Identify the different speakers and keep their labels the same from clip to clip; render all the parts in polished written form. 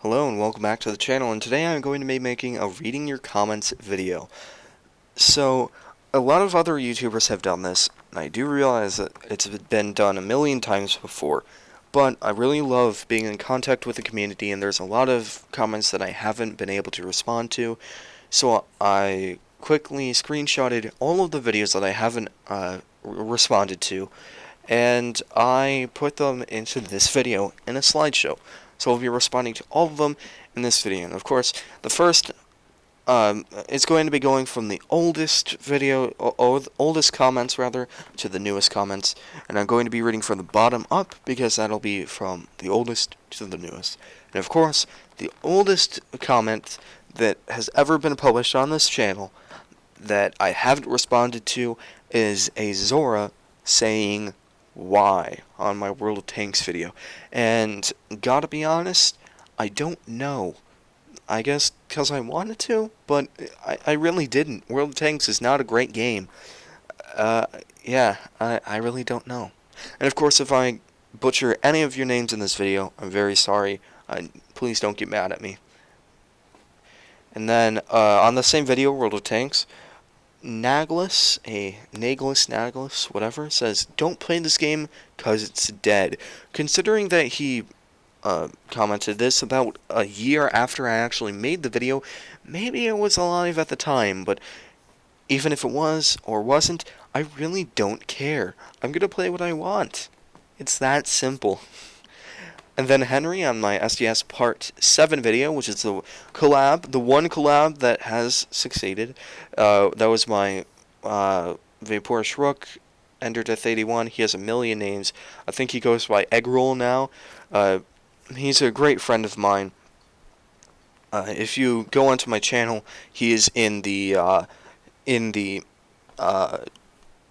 Speaker 1: Hello and welcome back to the channel, and today I'm going to be making a reading your comments video. So, a lot of other YouTubers have done this, and I do realize that it's been done a million times before, but I really love being in contact with the community, and there's a lot of comments that I haven't been able to respond to, so I quickly screenshotted all of the videos that I haven't responded to, and I put them into this video in a slideshow. So I'll be responding to all of them in this video. And of course, the first is going to be going from the oldest video, or the oldest comments rather, to the newest comments. And I'm going to be reading from the bottom up because that'll be from the oldest to the newest. And of course, the oldest comment that has ever been published on this channel that I haven't responded to is a Zora saying why on my World of Tanks video. And gotta be honest, I don't know. I guess because I wanted to, but I really didn't. World of Tanks is not a great game. Yeah, I really don't know. And of course, if I butcher any of your names in this video, I'm very sorry. Please don't get mad at me. And then, on the same video, World of Tanks, Nagless, whatever, says, don't play this game because it's dead. Considering that he commented this about a year after I actually made the video, maybe it was alive at the time, but even if it was or wasn't, I really don't care. I'm gonna play what I want. It's that simple. And then Henry on my SDS Part 7 video, which is the one collab that has succeeded. That was my Vaporous Rook, Ender Death 81. He has a million names. I think he goes by Eggroll now. He's a great friend of mine. If you go onto my channel, he is in the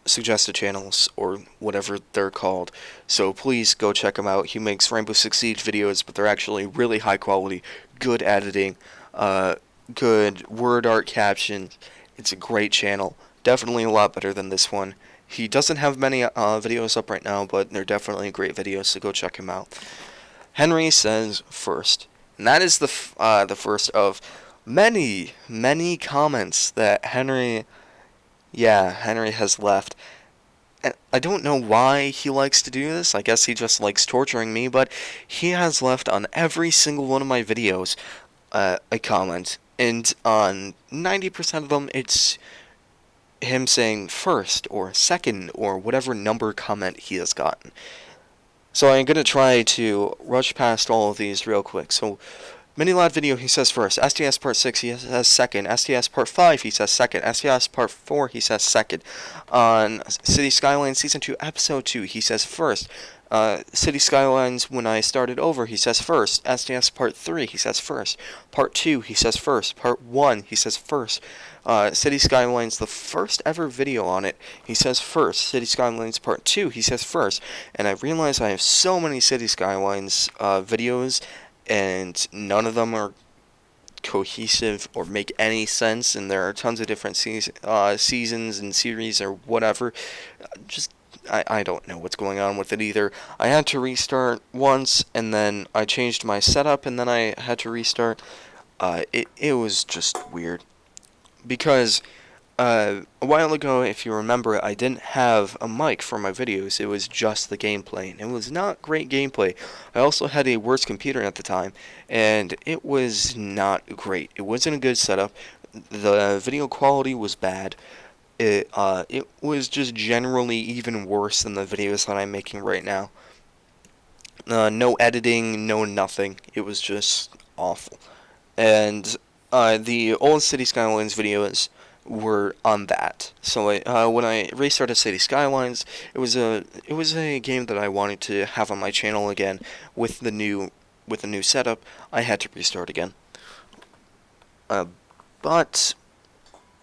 Speaker 1: suggested channels, or whatever they're called, so please go check him out. He makes Rainbow Six Siege videos, but they're actually really high quality, good editing, good word art captions. It's a great channel, definitely a lot better than this one. He doesn't have many videos up right now, but they're definitely great videos, so go check him out. Henry says first, and that is the first of many comments that Henry has left. And I don't know why he likes to do this. I guess he just likes torturing me, but he has left on every single one of my videos a comment. And on 90% of them, it's him saying first or second or whatever number comment he has gotten. So I'm going to try to rush past all of these real quick. So Minilad video, he says first. STS Part 6, he says second. STS Part 5, he says second. STS Part 4, he says second. On City Skylines Season 2, Episode 2, he says first. City Skylines, when I started over, he says first. STS Part 3, he says first. Part 2, he says first. Part 1, he says first. City Skylines, the first ever video on it, he says first. City Skylines Part 2, he says first. And I realize I have so many City Skylines videos, and none of them are cohesive or make any sense, and there are tons of different seasons and series or whatever. I don't know what's going on with it either. I had to restart once, and then I changed my setup, and then I had to restart. It was just weird. Because a while ago, if you remember, I didn't have a mic for my videos. It was just the gameplay, and it was not great gameplay. I also had a worse computer at the time, and it was not great. It wasn't a good setup. The video quality was bad. It was just generally even worse than the videos that I'm making right now. No editing, no nothing. It was just awful. And the old City Skylines videos were on that. So when I restarted City Skylines, it was a game that I wanted to have on my channel again with the new setup. I had to restart again. But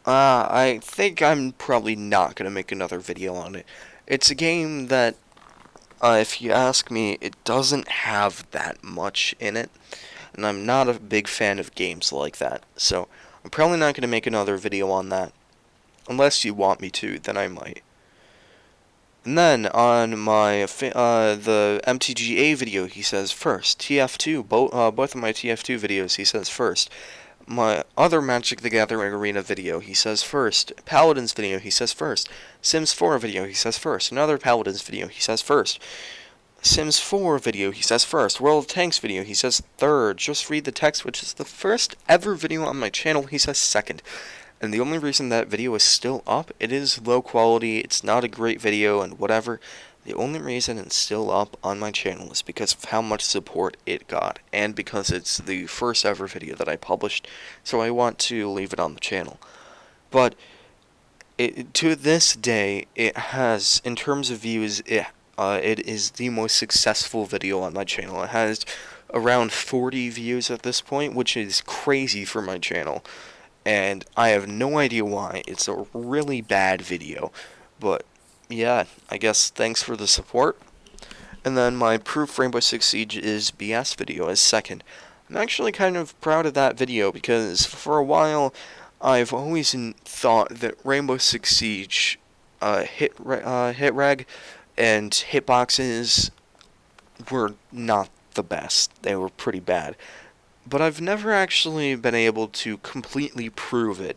Speaker 1: I think I'm probably not gonna make another video on it. It's a game that, if you ask me, it doesn't have that much in it, and I'm not a big fan of games like that. So I'm probably not going to make another video on that. Unless you want me to, then I might. And then on my the MTGA video, he says first. TF2, both of my TF2 videos, he says first. My other Magic the Gathering Arena video, he says first. Paladins video, he says first. Sims 4 video, he says first. Another Paladins video, he says first. Sims 4 video, he says first. World of Tanks video, he says third. Just Read the Text, which is the first ever video on my channel, he says second. And the only reason that video is still up, it is low quality, it's not a great video, and whatever. The only reason it's still up on my channel is because of how much support it got, and because it's the first ever video that I published, so I want to leave it on the channel. But to this day, it has, in terms of views, it is the most successful video on my channel. It has around 40 views at this point, which is crazy for my channel. And I have no idea why. It's a really bad video. But, yeah, I guess thanks for the support. And then my Proof Rainbow Six Siege is BS video is second. I'm actually kind of proud of that video because for a while I've always thought that Rainbow Six Siege hit reg and hitboxes were not the best. They were pretty bad. But I've never actually been able to completely prove it.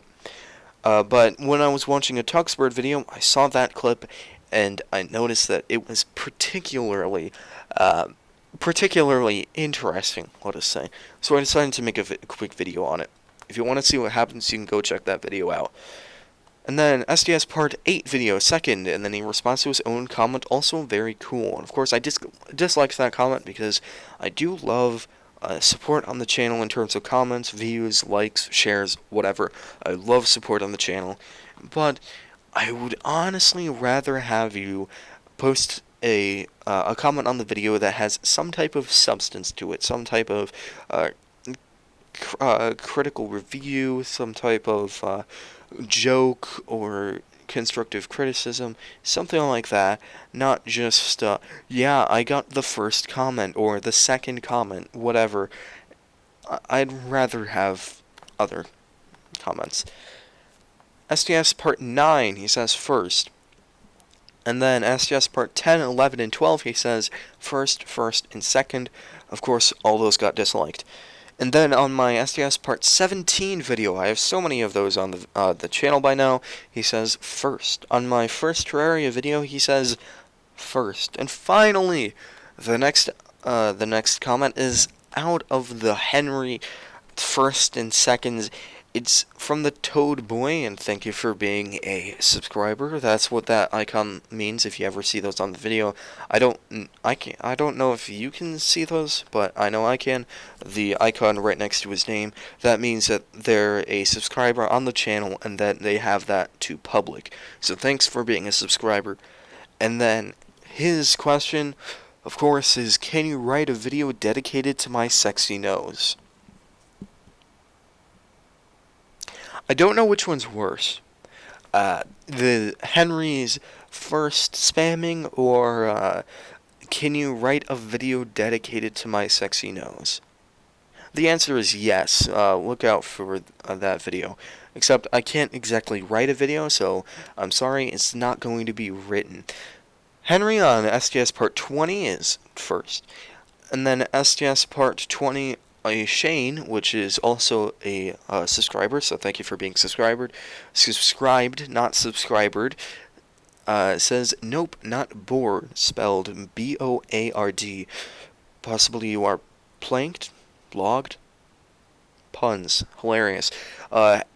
Speaker 1: But when I was watching a Tuxbird video, I saw that clip, and I noticed that it was particularly interesting, let us say. So I decided to make a quick video on it. If you want to see what happens, you can go check that video out. And then SDS Part 8 video, second, and then he responds to his own comment, also very cool. And of course, I disliked that comment because I do love support on the channel in terms of comments, views, likes, shares, whatever. I love support on the channel, but I would honestly rather have you post a comment on the video that has some type of substance to it, some type of critical review, some type of joke or constructive criticism, something like that, not just, yeah, I got the first comment, or the second comment, whatever. I'd rather have other comments. SDS Part 9, he says first. And then SDS Part 10, 11, and 12, he says first, and second. Of course, all those got disliked. And then on my SDS Part 17 video, I have so many of those on the channel by now, he says first. On my first Terraria video, he says first. And finally, the next comment is out of the Henry first and seconds. It's from the Toad Boy, and thank you for being a subscriber. That's what that icon means if you ever see those on the video. I don't know if you can see those, but I know I can. The icon right next to his name, that means that they're a subscriber on the channel and that they have that to public. So thanks for being a subscriber. And then his question, of course, is can you write a video dedicated to my sexy nose? I don't know which one's worse. The Henry's first spamming, or can you write a video dedicated to my sexy nose? The answer is yes. Look out for that video. Except I can't exactly write a video, so I'm sorry, it's not going to be written. Henry on SDS Part 20 is first. And then SDS Part 20... Shane, which is also a subscriber, so thank you for being subscribed, not subscribed, says, nope, not bored, spelled B-O-A-R-D. Possibly you are planked, logged, puns, hilarious.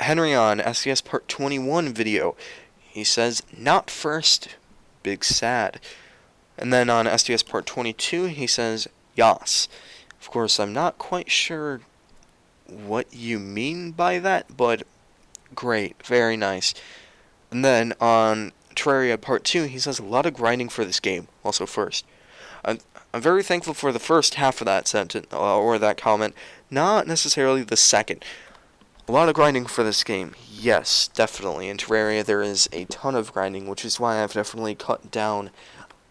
Speaker 1: Henry on SDS Part 21 video, he says, not first, big sad. And then on SDS Part 22, he says, yas. Of course, I'm not quite sure what you mean by that, but great, very nice. And then on Terraria Part 2, he says a lot of grinding for this game, also first. I'm very thankful for the first half of that sentence, or that comment, not necessarily the second. A lot of grinding for this game, yes, definitely. In Terraria, there is a ton of grinding, which is why I've definitely cut down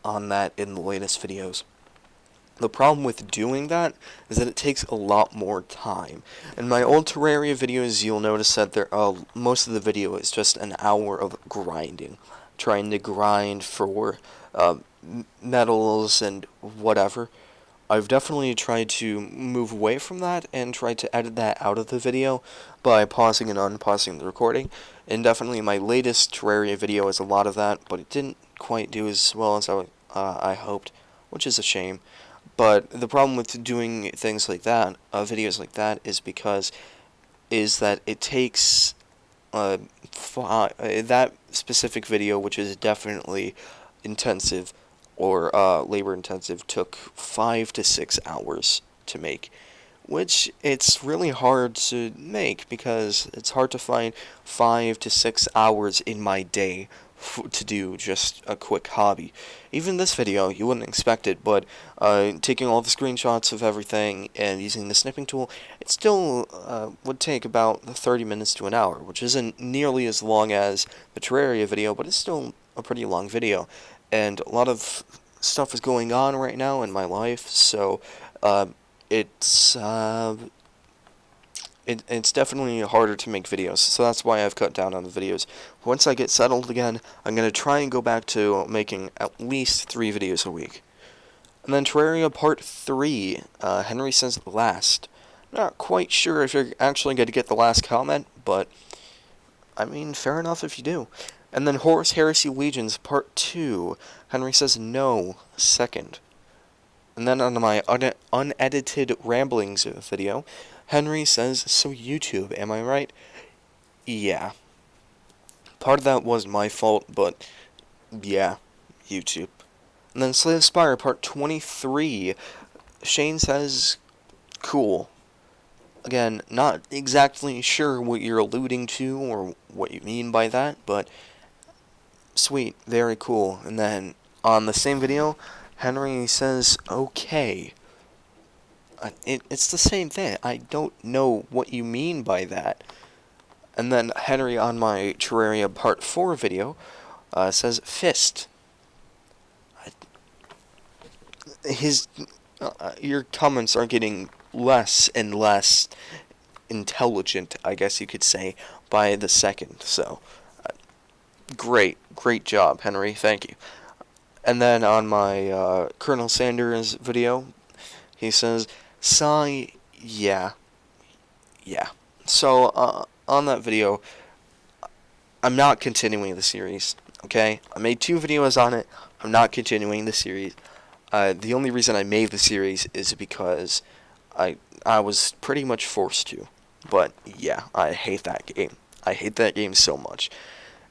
Speaker 1: on that in the latest videos. The problem with doing that is that it takes a lot more time. In my old Terraria videos, you'll notice that most of the video is just an hour of grinding. Trying to grind for metals and whatever. I've definitely tried to move away from that and tried to edit that out of the video by pausing and unpausing the recording. And definitely my latest Terraria video is a lot of that, but it didn't quite do as well as I hoped, which is a shame. But the problem with doing things like that, videos like that, is that it takes that specific video, which is definitely intensive or labor intensive, took 5 to 6 hours to make, which it's really hard to make because it's hard to find 5 to 6 hours in my day to do just a quick hobby. Even this video, you wouldn't expect it, but taking all the screenshots of everything and using the snipping tool, it still would take about 30 minutes to an hour, which isn't nearly as long as the Terraria video, but it's still a pretty long video. And a lot of stuff is going on right now in my life, so it's it's definitely harder to make videos, so that's why I've cut down on the videos. Once I get settled again, I'm going to try and go back to making at least 3 videos a week. And then Terraria Part 3, Henry says last. Not quite sure if you're actually going to get the last comment, but I mean, fair enough if you do. And then Horus Heresy Legions Part 2, Henry says no, second. And then on my unedited ramblings video, Henry says, so YouTube, am I right? Yeah. Part of that was my fault, but yeah, YouTube. And then Slay the Spire Part 23, Shane says, cool. Again, not exactly sure what you're alluding to or what you mean by that, but sweet, very cool. And then on the same video, Henry says, okay. It's the same thing. I don't know what you mean by that. And then Henry on my Terraria Part 4 video says fist. Your comments are getting less and less intelligent, I guess you could say, by the second. So, great job, Henry. Thank you. And then on my Colonel Sanders video, he says, sigh, yeah. So, on that video, I'm not continuing the series, okay? I made 2 videos on it. I'm not continuing the series. The only reason I made the series is because I was pretty much forced to. But, yeah, I hate that game. I hate that game so much.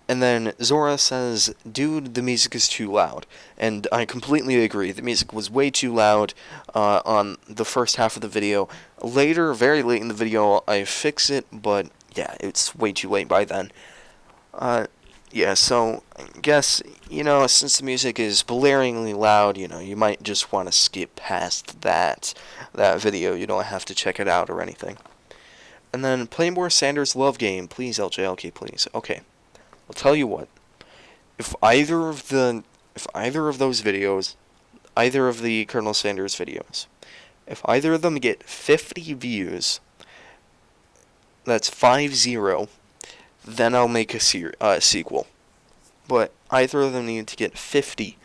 Speaker 1: And then Zora says, dude, the music is too loud. And I completely agree. The music was way too loud on the first half of the video. Later, very late in the video, I fix it, but yeah, it's way too late by then. Yeah, so I guess, since the music is blaringly loud, you might just want to skip past that video. You don't have to check it out or anything. And then play more Sanders Love Game, please, LJLK, please. Okay. I'll tell you what, if either of those videos, either of the Colonel Sanders videos, if either of them get 50 views, that's 50, then I'll make a sequel. But either of them need to get 50.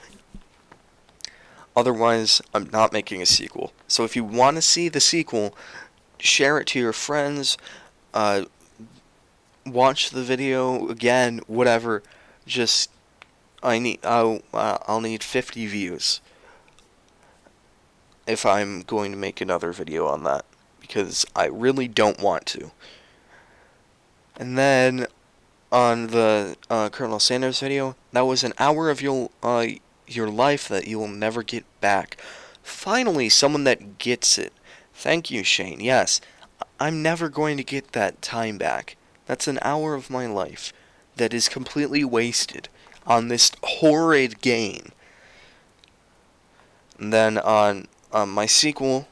Speaker 1: Otherwise, I'm not making a sequel. So if you want to see the sequel, share it to your friends, watch the video again, whatever. Just I'll need 50 views if I'm going to make another video on that, because I really don't want to. And then on the Colonel Sanders video, that was an hour of your life that you will never get back. Finally, someone that gets it. Thank you, Shane. Yes, I'm never going to get that time back. That's an hour of my life that is completely wasted on this horrid game. And then on my sequel,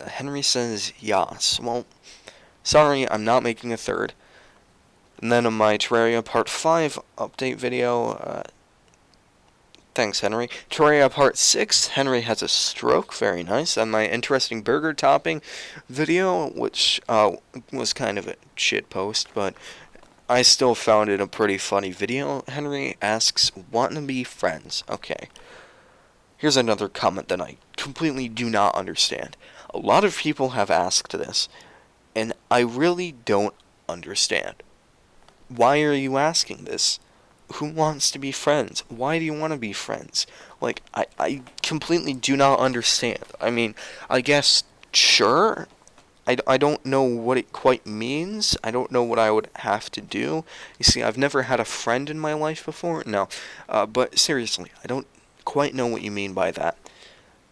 Speaker 1: Henry says yes. Well, sorry, I'm not making a third. And then on my Terraria Part 5 update video, thanks, Henry. Terraria Part 6, Henry has a stroke, very nice. And my interesting burger topping video, which was kind of a shit post, but I still found it a pretty funny video. Henry asks, want to be friends? Okay. here's another comment that I completely do not understand. A lot of people have asked this, and I really don't understand. Why are you asking this? Who wants to be friends? Why do you want to be friends? Like, I completely do not understand. I mean, I guess, sure. I don't know what it quite means. I don't know what I would have to do. You see, I've never had a friend in my life before. No. But seriously, I don't quite know what you mean by that.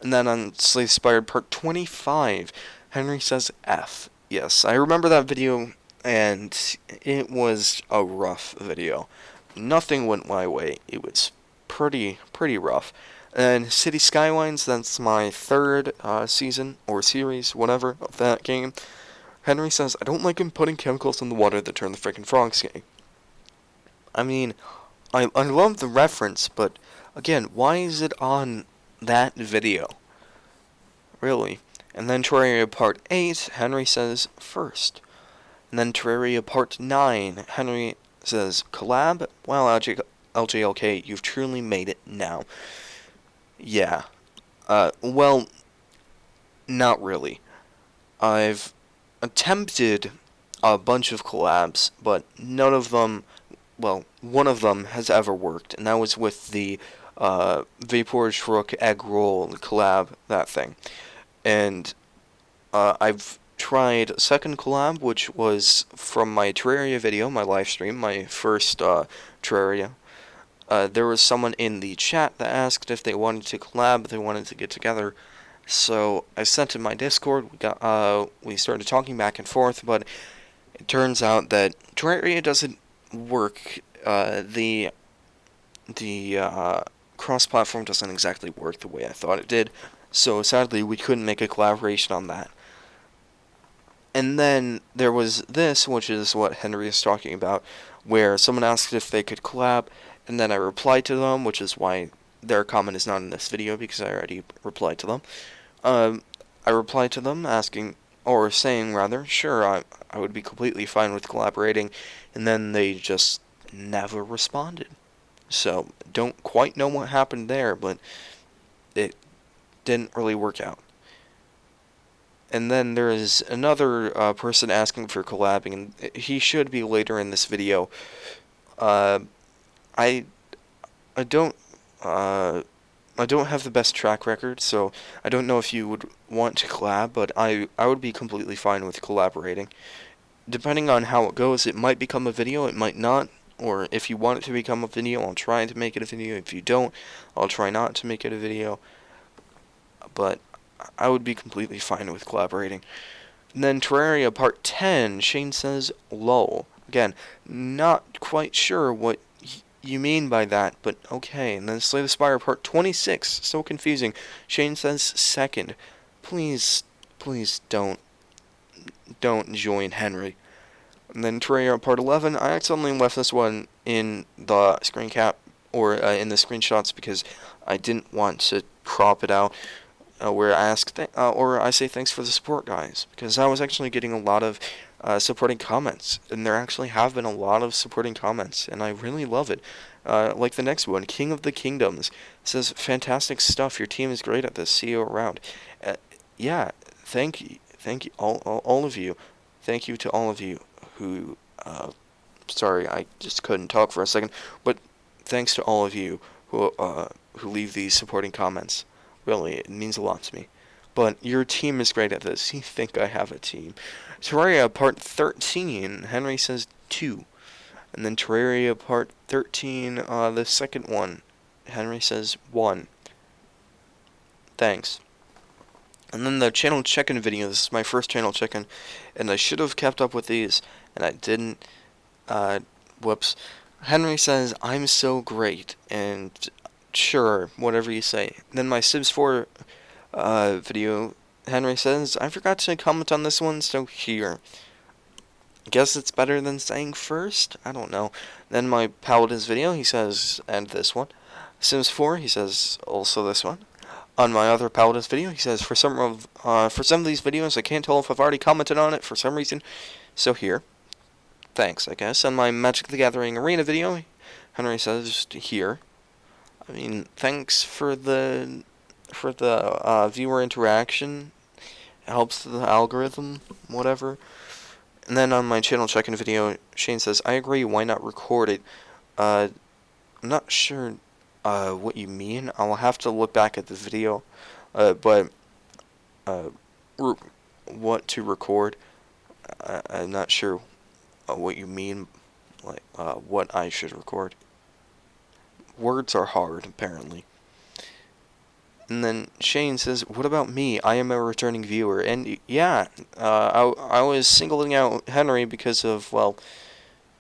Speaker 1: And then on Slay Inspired Part 25, Henry says F. Yes, I remember that video, and it was a rough video. Nothing went my way. It was pretty rough. And City Skylines, that's my third season, or series, whatever, of that game. Henry says, I don't like him putting chemicals in the water that turn the freaking frogs gay. I mean, I love the reference, but again, why is it on that video? Really? And then Terraria Part 8, Henry says, first. And then Terraria Part 9, Henry says, collab? Well, LJLK, you've truly made it now. Yeah. Well, not really. I've attempted a bunch of collabs, but none of them, well, one of them has ever worked, and that was with the Vaporage Rook Egg Roll collab, that thing. And I've tried a second collab, which was from my Terraria video, my live stream, my first Terraria. There was someone in the chat that asked if they wanted to collab, they wanted to get together. So I sent in my Discord. We started talking back and forth, but it turns out that Terraria doesn't work. The cross-platform doesn't exactly work the way I thought it did. So sadly, we couldn't make a collaboration on that. And then there was this, which is what Henry is talking about, where someone asked if they could collab, and then I replied to them, which is why their comment is not in this video, because I already replied to them. I replied to them asking, or saying rather, sure, I would be completely fine with collaborating, and then they just never responded. So, don't quite know what happened there, but it didn't really work out. And then there is another person asking for collabing, and he should be later in this video. I don't have the best track record, so I don't know if you would want to collab, but I would be completely fine with collaborating. Depending on how it goes, it might become a video, it might not, or if you want it to become a video, I'll try to make it a video. If you don't, I'll try not to make it a video. But I would be completely fine with collaborating. And then Terraria Part 10, Shane says, lol. Again, not quite sure what you mean by that, but okay. And then Slay the Spire Part 26, so confusing. Shane says, second. Please don't join Henry. And then Terraria Part 11, I accidentally left this one in the screen cap, or in the screenshots, because I didn't want to crop it out. Where I ask, or I say thanks for the support, guys, because I was actually getting a lot of supporting comments, and there actually have been a lot of supporting comments, and I really love it. Like the next one, King of the Kingdoms says, fantastic stuff. Your team is great at this. See you around. Yeah, thank you, all of you. Thank you to all of you who. Sorry, I just couldn't talk for a second, but thanks to all of you who leave these supporting comments. Really, it means a lot to me. But your team is great at this. You think I have a team. Terraria Part 13, Henry says 2. And then Terraria Part 13, the second one, Henry says 1. Thanks. And then the channel check-in video, this is my first channel check-in, and I should have kept up with these, and I didn't. Whoops. Henry says, I'm so great, and sure, whatever you say. Then my Sims 4 video, Henry says, I forgot to comment on this one, so here. Guess it's better than saying first? I don't know. Then my Paladins video, he says, and this one. Sims 4, he says, also this one. On my other Paladins video, he says, for some of these videos, I can't tell if I've already commented on it for some reason, so here. Thanks, I guess. On my Magic the Gathering Arena video, Henry says, here. I mean, thanks for the for the viewer interaction. It helps the algorithm, whatever. And then on my channel check-in video, Shane says, I agree, why not record it? I'm not sure what you mean. I'll have to look back at the video, but what to record, I'm not sure what you mean, like what I should record. Words are hard, apparently. And then Shane says, what about me? I am a returning viewer. And yeah, I was singling out Henry because of, well,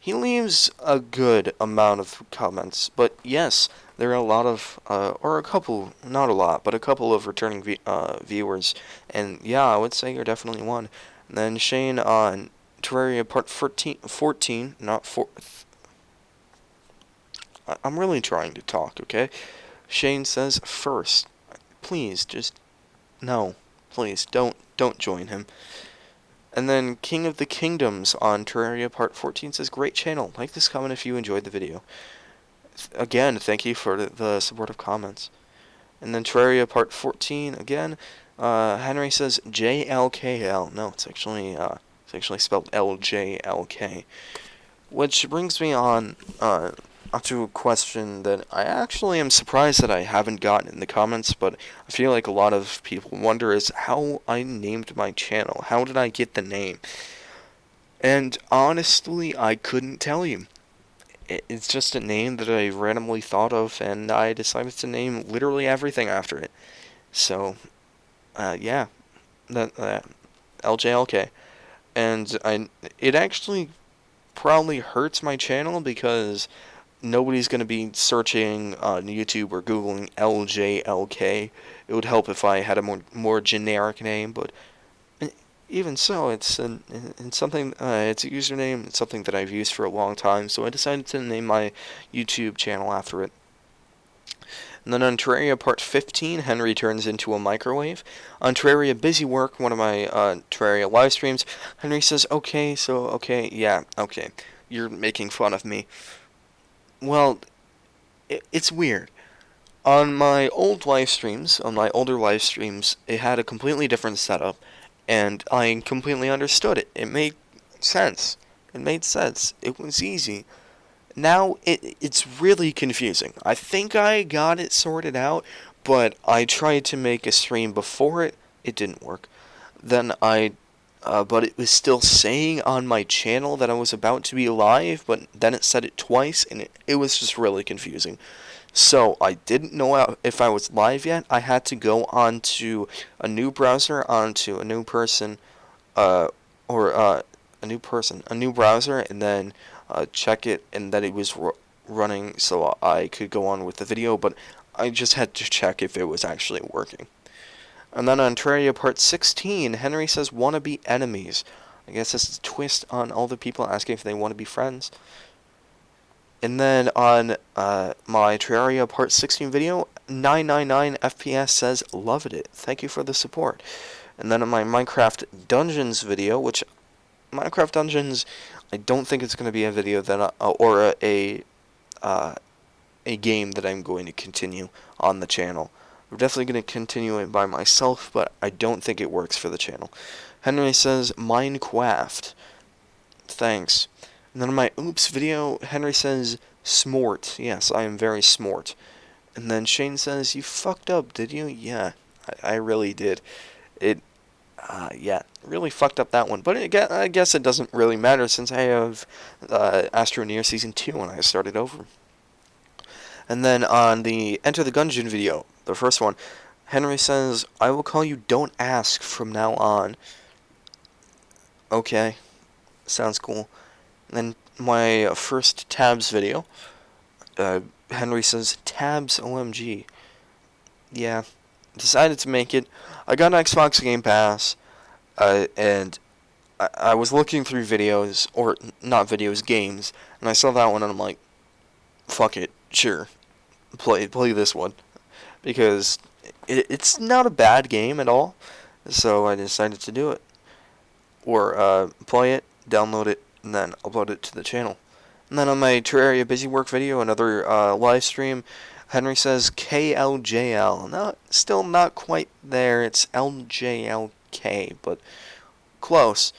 Speaker 1: he leaves a good amount of comments. But yes, there are a lot of, or a couple, not a lot, but a couple of returning viewers. And yeah, I would say you're definitely one. And then Shane on Terraria Part 14, not 4. I'm really trying to talk, okay? Shane says, first, please, just, no, please, don't join him. And then King of the Kingdoms on Terraria Part 14 says, great channel, like this comment if you enjoyed the video. Again, thank you for the supportive comments. And then Terraria Part 14, again, Henry says, JLKL. No, it's actually spelled LJLK. Which brings me on, to a question that I actually am surprised that I haven't gotten in the comments, but I feel like a lot of people wonder is how I named my channel. How did I get the name? And honestly, I couldn't tell you. It's just a name that I randomly thought of, and I decided to name literally everything after it. So, yeah, that LJLK. And it actually probably hurts my channel because nobody's going to be searching on YouTube or Googling LJLK. It would help if I had a more generic name, but even so, it's something. It's a username. It's something that I've used for a long time, so I decided to name my YouTube channel after it. And then on Terraria Part 15, Henry turns into a microwave. On Terraria Busy Work, one of my Terraria live streams, Henry says, okay, yeah, okay, you're making fun of me. Well, it's weird. On my old live streams, on my older live streams, it had a completely different setup, and I completely understood it. It made sense. It made sense. It was easy. Now, it's really confusing. I think I got it sorted out, but I tried to make a stream before it. It didn't work. Then but it was still saying on my channel that I was about to be live, but then it said it twice, and it was just really confusing. So, I didn't know if I was live yet. I had to go onto a new browser, onto a new person, a new browser, and then check it, and that it was running so I could go on with the video, but I just had to check if it was actually working. And then on Terraria Part 16, Henry says, wanna be enemies. I guess this is a twist on all the people asking if they want to be friends. And then on my Terraria Part 16 video, 999 FPS says, loved it. Thank you for the support. And then on my Minecraft Dungeons video, which Minecraft Dungeons, I don't think it's going to be a video that or a game that I'm going to continue on the channel. I'm definitely going to continue it by myself, but I don't think it works for the channel. Henry says, Minecraft. Thanks. And then in my oops video, Henry says, smort. Yes, I am very smart. And then Shane says, you fucked up, did you? Yeah, I really did. Yeah, really fucked up that one. But I guess it doesn't really matter since I have Astroneer Season 2 when I started over. And then on the Enter the Gungeon video, the first one, Henry says, I will call you Don't Ask from now on. Okay, sounds cool. And then my first Tabs video, Henry says, Tabs OMG. Yeah, decided to make it. I got an Xbox Game Pass, and I was looking through videos, or not videos, games, and I saw that one, and I'm like, fuck it, sure, play this one, because it's not a bad game at all, so I decided to do it, or play it, download it, and then upload it to the channel. And then on my Terraria Busy Work video, another live stream, Henry says KLJL. No, still not quite there. It's LJLK, but close.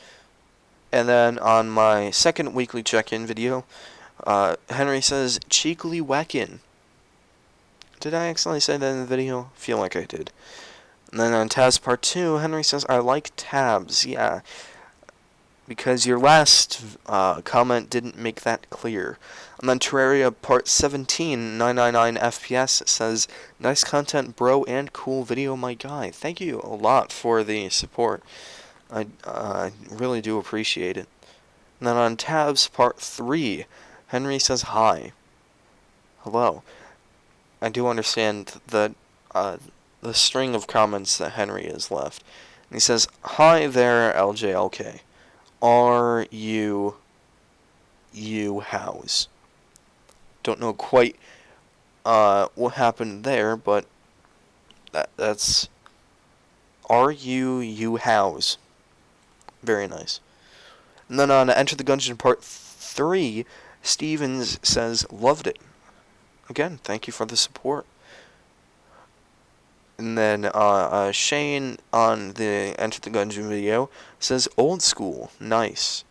Speaker 1: And then on my second weekly check-in video, Henry says cheekily whackin'. Did I accidentally say that in the video? Feel like I did. And then on tabs part 2, Henry says I like tabs. Yeah, because your last comment didn't make that clear. And then Terraria part 17, 999 FPS says, nice content, bro, and cool video, my guy. Thank you a lot for the support. I really do appreciate it. And then on tabs part 3, Henry says hi. Hello. I do understand that the string of comments that Henry has left. And he says, hi there, LJLK. Are you house? Don't know quite what happened there, but that's are you house. Very nice. And then on Enter the Gungeon part 3, Stevens says loved it. Again, thank you for the support. And then Shane on the Enter the Gungeon video says old school, nice.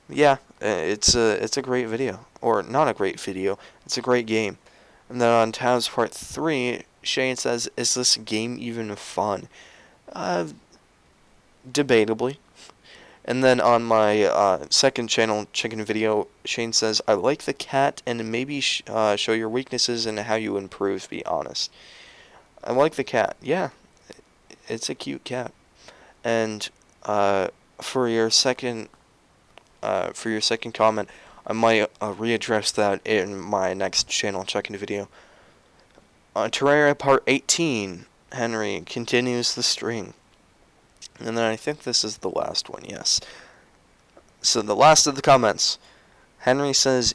Speaker 1: Yeah, it's a great video, or not a great video. It's a great game. And then on tabs part 3, Shane says, "Is this game even fun?" Debatably. And then on my second channel chicken video, Shane says, "I like the cat, and maybe show your weaknesses and how you improve. Be honest." I like the cat. Yeah, it's a cute cat. And for your second comment, I might readdress that in my next channel check-in video. Terraria Part 18, Henry continues the string. And then I think this is the last one, yes. So the last of the comments. Henry says,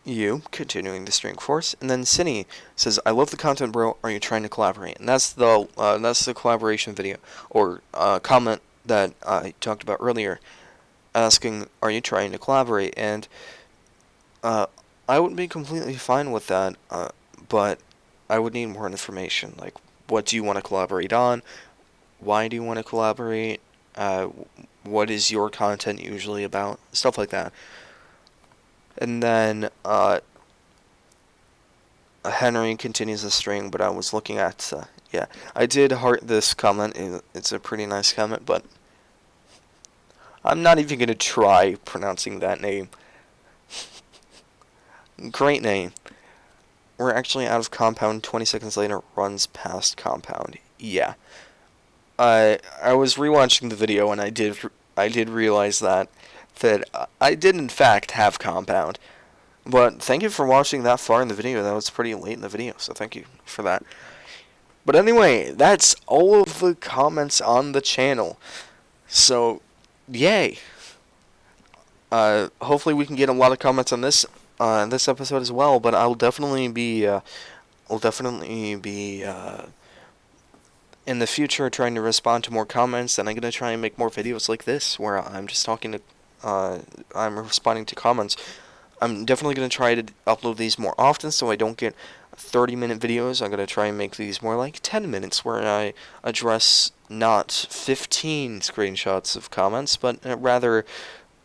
Speaker 1: you, continuing the string force, and then Cinny says, I love the content, bro, are you trying to collaborate? And that's the collaboration video, or comment that I talked about earlier, asking, are you trying to collaborate? And I would be completely fine with that, but I would need more information, like, what do you want to collaborate on? Why do you want to collaborate? What is your content usually about? Stuff like that. And then Henry continues the string, but I was looking at, yeah, I did heart this comment. It's a pretty nice comment, but I'm not even going to try pronouncing that name. Great name. We're actually out of compound. 20 seconds later, runs past compound. Yeah. I was rewatching the video, and I did realize that I did in fact have compound. But thank you for watching that far in the video. That was pretty late in the video, so thank you for that. But anyway, that's all of the comments on the channel. So, yay. Hopefully we can get a lot of comments on this episode as well, but I'll definitely be in the future trying to respond to more comments, and I'm going to try and make more videos like this where I'm just talking to I'm responding to comments. I'm definitely going to try to upload these more often so I don't get 30-minute videos. I'm going to try and make these more like 10 minutes where I address not 15 screenshots of comments, but rather,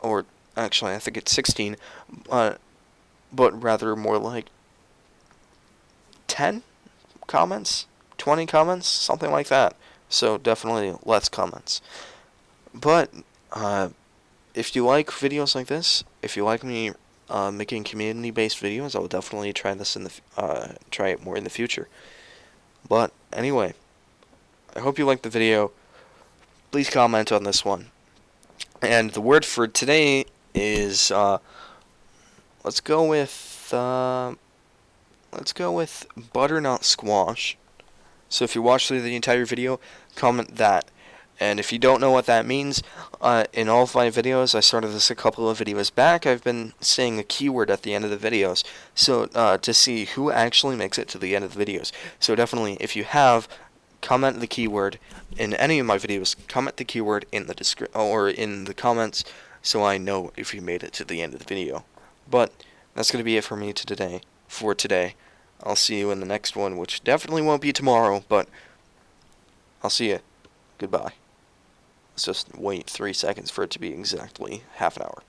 Speaker 1: or actually I think it's 16, but rather more like 10 comments, 20 comments, something like that. So definitely less comments. But if you like videos like this, if you like me making community-based videos, I will definitely try this try it more in the future. But anyway, I hope you liked the video. Please comment on this one. And the word for today is let's go with butternut squash. So if you watch through the entire video, comment that. And if you don't know what that means, in all of my videos, I started this a couple of videos back, I've been saying a keyword at the end of the videos, so to see who actually makes it to the end of the videos. So definitely, if you have, comment the keyword in any of my videos, comment the keyword in the or in the comments, so I know if you made it to the end of the video. But that's going to be it for me for today. I'll see you in the next one, which definitely won't be tomorrow, but I'll see you. Goodbye. Let's just wait 3 seconds for it to be exactly half an hour.